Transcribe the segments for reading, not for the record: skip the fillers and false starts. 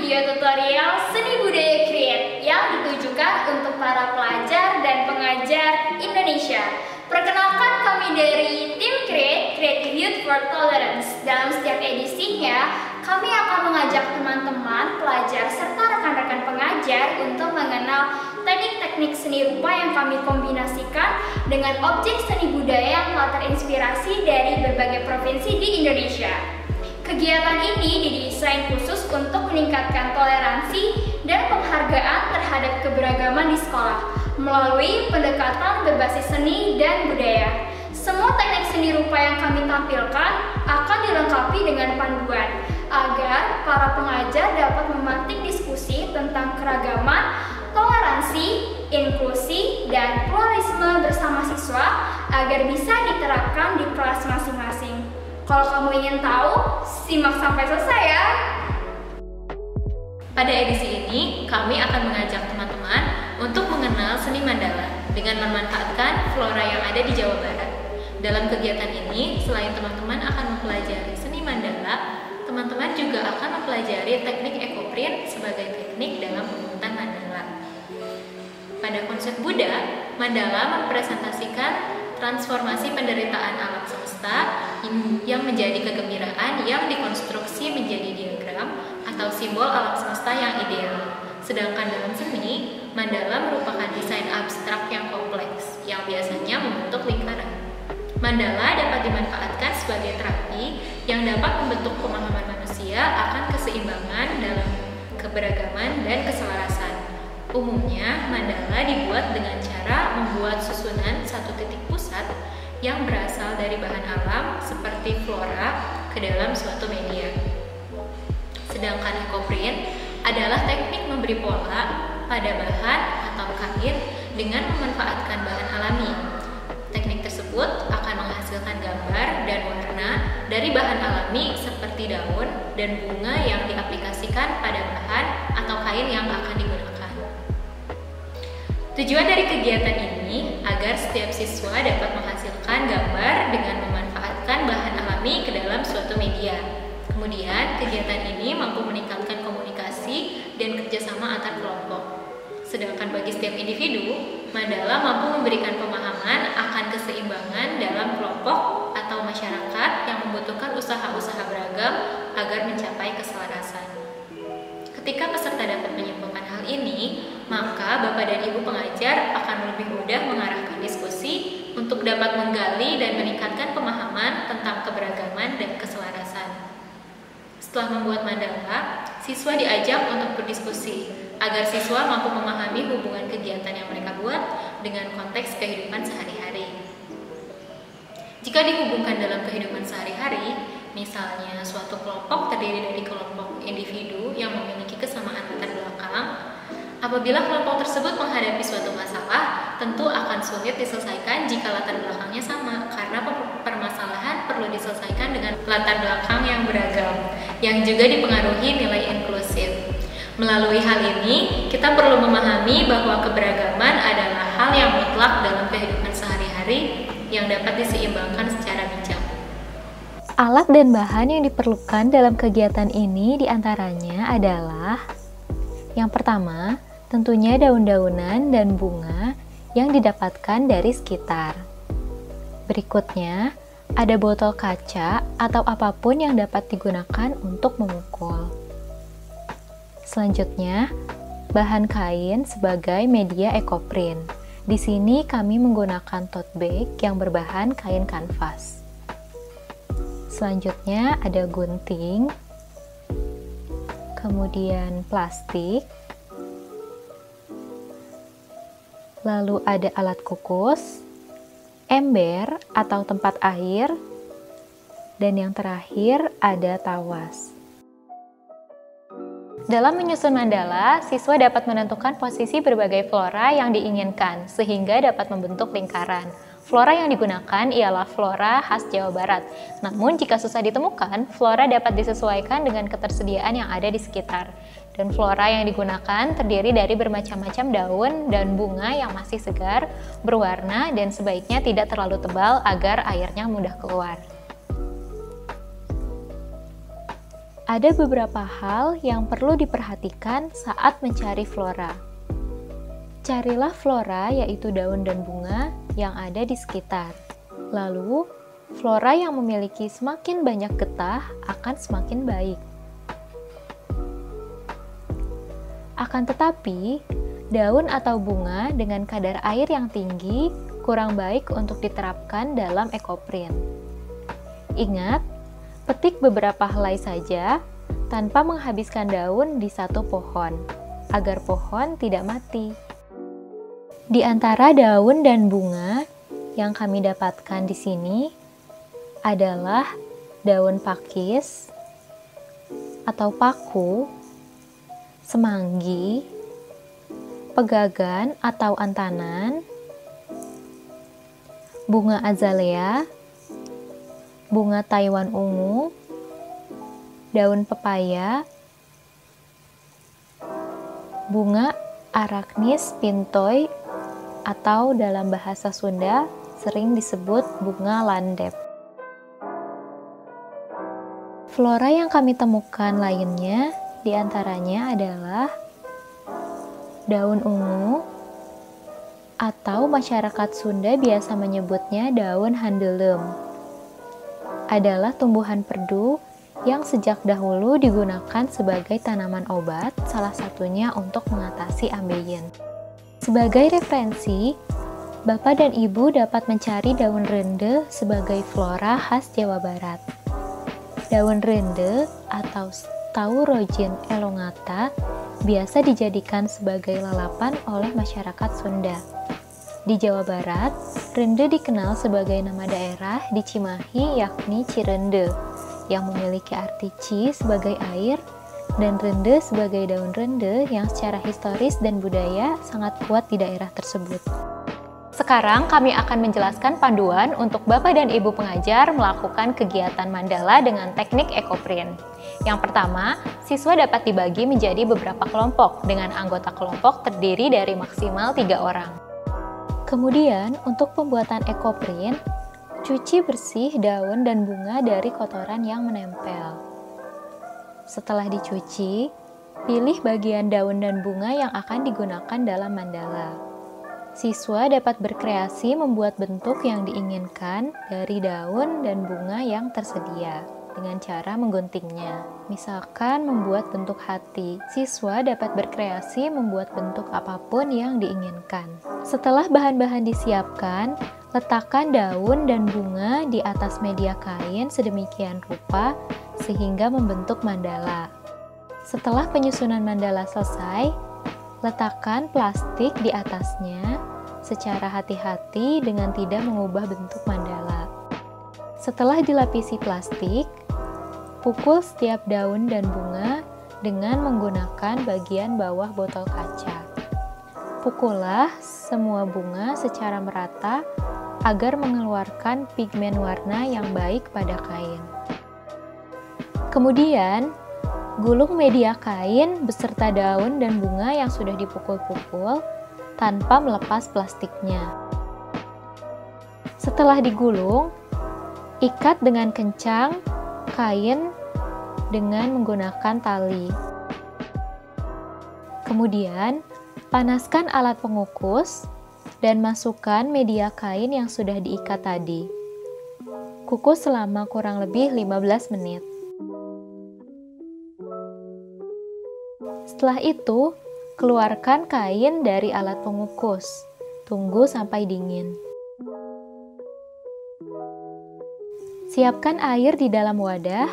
video tutorial seni budaya Create yang ditujukan untuk para pelajar dan pengajar Indonesia. Perkenalkan, kami dari tim Create, Creative Youth for Tolerance. Dalam setiap edisinya, kami akan mengajak teman-teman, pelajar, serta rekan-rekan pengajar untuk mengenal teknik-teknik seni rupa yang kami kombinasikan dengan objek seni budaya yang telah terinspirasi dari berbagai provinsi di Indonesia. Kegiatan ini didesain khusus untuk meningkatkan toleransi dan penghargaan terhadap keberagaman di sekolah melalui pendekatan berbasis seni dan budaya. Semua teknik seni rupa yang kami tampilkan akan dilengkapi dengan panduan agar para pengajar dapat memantik diskusi tentang keragaman, toleransi, inklusi, dan pluralisme bersama siswa agar bisa diterapkan di kelas masing-masing. Kalau kamu ingin tahu, simak sampai selesai ya! Pada edisi ini, kami akan mengajak teman-teman untuk mengenal seni mandala dengan memanfaatkan flora yang ada di Jawa Barat. Dalam kegiatan ini, selain teman-teman akan mempelajari seni mandala, teman-teman juga akan mempelajari teknik ekoprint sebagai teknik dalam pembuatan mandala. Pada konsep Buddha, mandala merepresentasikan transformasi penderitaan alam semesta yang menjadi kegembiraan yang dikonstruksi menjadi diagram atau simbol alam semesta yang ideal. Sedangkan dalam seni, mandala merupakan desain abstrak yang kompleks yang biasanya membentuk lingkaran. Mandala dapat dimanfaatkan sebagai terapi yang dapat membentuk pemahaman manusia akan keseimbangan dalam keberagaman dan keselarasan. Umumnya, mandala dibuat dengan cara membuat susunan satu titik pusat yang berasal dari bahan alam seperti flora ke dalam suatu media. Sedangkan ekoprint adalah teknik memberi pola pada bahan atau kain dengan memanfaatkan bahan alami. Teknik tersebut akan menghasilkan gambar dan warna dari bahan alami seperti daun dan bunga yang diaplikasikan pada bahan atau kain yang akan digunakan. Tujuan dari kegiatan ini agar setiap siswa dapat menghasilkan gambar dengan memanfaatkan bahan alami ke dalam suatu media. Kemudian, kegiatan ini mampu meningkatkan komunikasi dan kerjasama antar kelompok. Sedangkan bagi setiap individu, mandala mampu memberikan pemahaman akan keseimbangan dalam kelompok atau masyarakat yang membutuhkan usaha-usaha beragam agar mencapai keselarasan. Ketika peserta dapat menyimpulkan hal ini, maka Bapak dan Ibu pengajar akan lebih mudah mengarahkan diskusi untuk dapat menggali dan meningkatkan pemahaman tentang keberagaman dan keselarasan. Setelah membuat mandala, siswa diajak untuk berdiskusi agar siswa mampu memahami hubungan kegiatan yang mereka buat dengan konteks kehidupan sehari-hari. Jika dihubungkan dalam kehidupan sehari-hari, misalnya suatu kelompok terdiri dari kelompok individu yang memiliki kesamaan latar belakang, apabila kelompok tersebut menghadapi suatu masalah, tentu akan sulit diselesaikan jika latar belakangnya sama, karena permasalahan perlu diselesaikan dengan latar belakang yang beragam, yang juga dipengaruhi nilai inklusif. Melalui hal ini, kita perlu memahami bahwa keberagaman adalah hal yang mutlak dalam kehidupan sehari-hari yang dapat diseimbangkan secara bijak. Alat dan bahan yang diperlukan dalam kegiatan ini diantaranya adalah yang pertama, tentunya daun-daunan dan bunga yang didapatkan dari sekitar. Berikutnya, ada botol kaca atau apapun yang dapat digunakan untuk memukul. Selanjutnya, bahan kain sebagai media ekoprint. Di sini kami menggunakan tote bag yang berbahan kain kanvas. Selanjutnya ada gunting, kemudian plastik, lalu ada alat kukus, ember atau tempat air, dan yang terakhir ada tawas. Dalam menyusun mandala, siswa dapat menentukan posisi berbagai flora yang diinginkan, sehingga dapat membentuk lingkaran. Flora yang digunakan ialah flora khas Jawa Barat. Namun, jika susah ditemukan, flora dapat disesuaikan dengan ketersediaan yang ada di sekitar. Dan flora yang digunakan terdiri dari bermacam-macam daun dan bunga yang masih segar, berwarna, dan sebaiknya tidak terlalu tebal agar airnya mudah keluar. Ada beberapa hal yang perlu diperhatikan saat mencari flora. Carilah flora, yaitu daun dan bunga yang ada di sekitar. Lalu, flora yang memiliki semakin banyak getah akan semakin baik. Akan tetapi, daun atau bunga dengan kadar air yang tinggi kurang baik untuk diterapkan dalam ekoprint. Ingat, petik beberapa helai saja tanpa menghabiskan daun di satu pohon, agar pohon tidak mati. Di antara daun dan bunga yang kami dapatkan di sini adalah daun pakis atau paku, semanggi, pegagan atau antanan, bunga azalea, bunga Taiwan ungu, daun pepaya, bunga Arachnis pintoi atau dalam bahasa Sunda sering disebut bunga landep. Flora yang kami temukan lainnya diantaranya adalah daun ungu atau masyarakat Sunda biasa menyebutnya daun handelem. Adalah tumbuhan perdu yang sejak dahulu digunakan sebagai tanaman obat, salah satunya untuk mengatasi ambeien. Sebagai referensi, Bapak dan Ibu dapat mencari daun rende sebagai flora khas Jawa Barat. Daun rende atau Staurogen elongata biasa dijadikan sebagai lalapan oleh masyarakat Sunda. Di Jawa Barat, rende dikenal sebagai nama daerah di Cimahi yakni Cirende, yang memiliki arti ci sebagai air dan rende sebagai daun rende yang secara historis dan budaya sangat kuat di daerah tersebut. Sekarang kami akan menjelaskan panduan untuk Bapak dan Ibu pengajar melakukan kegiatan mandala dengan teknik ekoprint. Yang pertama, siswa dapat dibagi menjadi beberapa kelompok dengan anggota kelompok terdiri dari maksimal 3 orang. Kemudian, untuk pembuatan ekoprint, cuci bersih daun dan bunga dari kotoran yang menempel. Setelah dicuci, pilih bagian daun dan bunga yang akan digunakan dalam mandala. Siswa dapat berkreasi membuat bentuk yang diinginkan dari daun dan bunga yang tersedia dengan cara mengguntingnya. Misalkan membuat bentuk hati, siswa dapat berkreasi membuat bentuk apapun yang diinginkan. Setelah bahan-bahan disiapkan, letakkan daun dan bunga di atas media kain sedemikian rupa sehingga membentuk mandala. Setelah penyusunan mandala selesai, letakkan plastik di atasnya secara hati-hati dengan tidak mengubah bentuk mandala. Setelah dilapisi plastik, pukul setiap daun dan bunga dengan menggunakan bagian bawah botol kaca. Pukullah semua bunga secara merata agar mengeluarkan pigmen warna yang baik pada kain. Kemudian, gulung media kain beserta daun dan bunga yang sudah dipukul-pukul tanpa melepas plastiknya. Setelah digulung, ikat dengan kencang kain dengan menggunakan tali. Kemudian, panaskan alat pengukus dan masukkan media kain yang sudah diikat tadi. Kukus selama kurang lebih 15 menit. Setelah itu, keluarkan kain dari alat pengukus. Tunggu sampai dingin. Siapkan air di dalam wadah,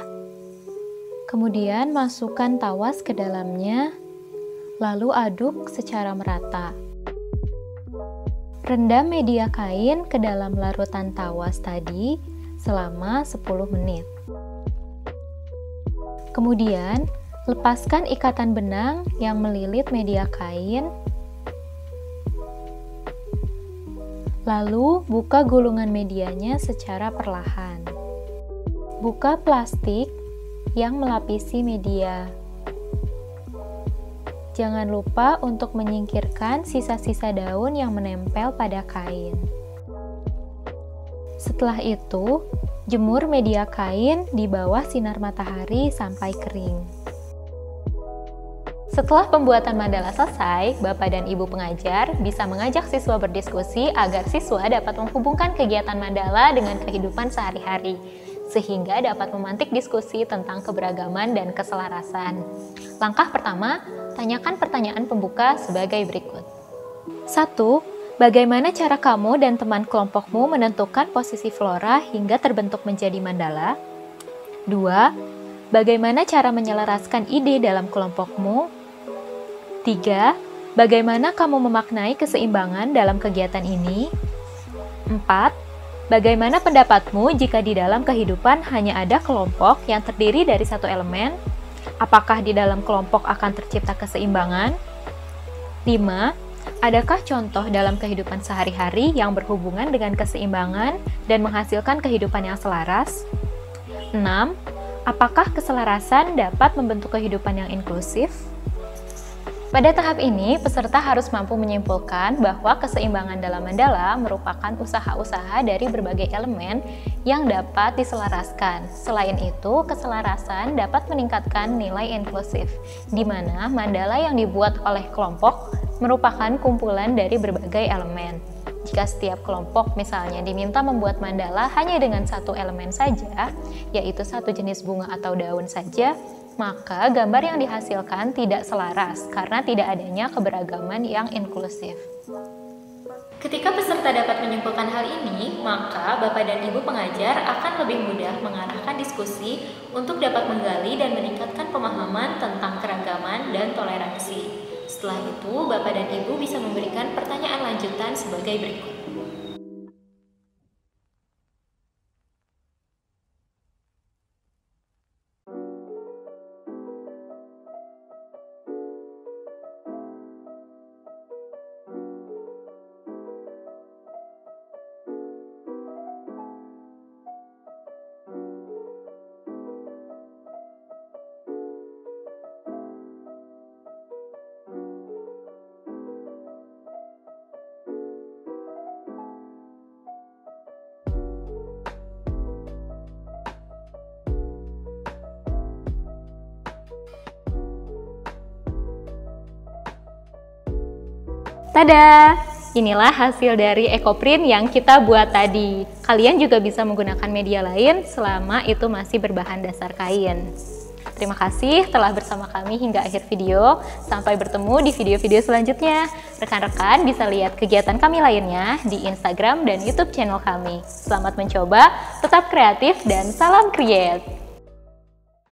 kemudian masukkan tawas ke dalamnya, lalu aduk secara merata. Rendam media kain ke dalam larutan tawas tadi selama 10 menit. Kemudian, lepaskan ikatan benang yang melilit media kain, lalu buka gulungan medianya secara perlahan. Buka plastik yang melapisi media. Jangan lupa untuk menyingkirkan sisa-sisa daun yang menempel pada kain. Setelah itu, Jemur media kain di bawah sinar matahari sampai kering. Setelah pembuatan mandala selesai, Bapak dan Ibu pengajar bisa mengajak siswa berdiskusi agar siswa dapat menghubungkan kegiatan mandala dengan kehidupan sehari-hari, sehingga dapat memantik diskusi tentang keberagaman dan keselarasan. Langkah pertama, tanyakan pertanyaan pembuka sebagai berikut. 1. Bagaimana cara kamu dan teman kelompokmu menentukan posisi flora hingga terbentuk menjadi mandala? 2. Bagaimana cara menyelaraskan ide dalam kelompokmu? 3. Bagaimana kamu memaknai keseimbangan dalam kegiatan ini? 4. Bagaimana pendapatmu jika di dalam kehidupan hanya ada kelompok yang terdiri dari satu elemen? Apakah di dalam kelompok akan tercipta keseimbangan? 5. Adakah contoh dalam kehidupan sehari-hari yang berhubungan dengan keseimbangan dan menghasilkan kehidupan yang selaras? 6. Apakah keselarasan dapat membentuk kehidupan yang inklusif? Pada tahap ini, peserta harus mampu menyimpulkan bahwa keseimbangan dalam mandala merupakan usaha-usaha dari berbagai elemen yang dapat diselaraskan. Selain itu, keselarasan dapat meningkatkan nilai inklusif, di mana mandala yang dibuat oleh kelompok merupakan kumpulan dari berbagai elemen. Jika setiap kelompok misalnya diminta membuat mandala hanya dengan satu elemen saja, yaitu satu jenis bunga atau daun saja, maka gambar yang dihasilkan tidak selaras karena tidak adanya keberagaman yang inklusif. Ketika peserta dapat menyimpulkan hal ini, maka Bapak dan Ibu pengajar akan lebih mudah mengarahkan diskusi untuk dapat menggali dan meningkatkan pemahaman tentang keragaman dan toleransi. Setelah itu, Bapak dan Ibu bisa memberikan pertanyaan lanjutan sebagai berikut. Tada! Inilah hasil dari ekoprint yang kita buat tadi. Kalian juga bisa menggunakan media lain selama itu masih berbahan dasar kain. Terima kasih telah bersama kami hingga akhir video. Sampai bertemu di video-video selanjutnya. Rekan-rekan bisa lihat kegiatan kami lainnya di Instagram dan YouTube channel kami. Selamat mencoba, tetap kreatif, dan salam create!